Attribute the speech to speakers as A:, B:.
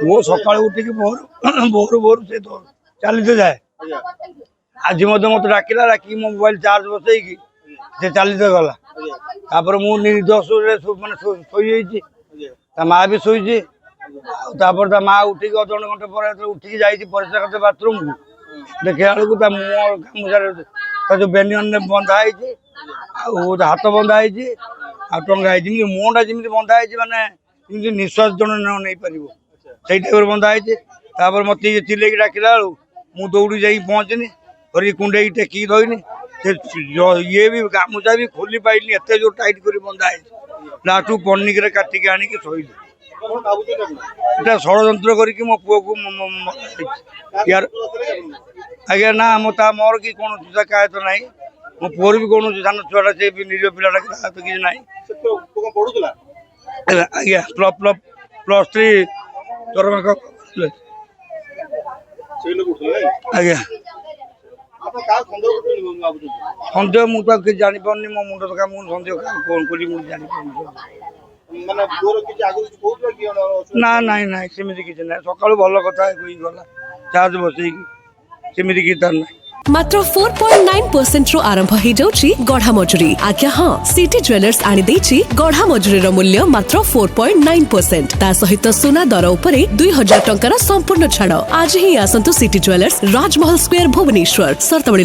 A: वो सका उठिक भोर भोर भोर से तो चलते जाए आज मत डाकिला डाक मो मोबाइल चार्ज बसई से चलते गला मु निर्दोष मैंने शोई माँ भी शोई माँ उठिक अध घंटे पर उठिक जाइए परिस्रा करते बाथरूम को देखा बेलू मुँह गामुछा जो बेनियन बंधाई हाथ बंधाई टंगाई मुहटा जमी बंधाई मानने निश्वास जन नहीं पार से टाइप बंधाई मत चिल्ले डाकिला बेलू मु दौड़ी जा पहुँचनी फिर कुंडे टेकी धोनी ये भी गामुछा भी खोली पाइली एत जो टाइट कर बंधाई लास्ट पनिक काटिक आणिक शोली षड्यंत्र करके मो पुओ को यार आज्ञा ना मोर कि कौन शिकायत ना मो पुअर भी कौन सान छुआ से निज पिलाटा तो किसी ना आज्ञा +3 चरमाक आज्ञा सन्देह मुझे जानी पार्नी मो मुंड तो काम सन्देह कौन करी जानी पार्नी ना नाई ना सेमती किसी ना सका भल कथा गला चार्ज बसई सेमती कि तार ना
B: मात्र 4.9% रु आरंभ हो जाउची गढ़ा मजूरी आज्ञा हाँ सिटी ज्वेलर्स आनी देछि गढ़ा मजूरी रो मूल्य मात्र 4.9% ता सहित सोना दर उपरे 2000 टंकार संपूर्ण छाड़ आज ही आसंतु सिटी ज्वेलर्स राजमहल स्क्वायर भुवनेश्वर सर्तबड़ी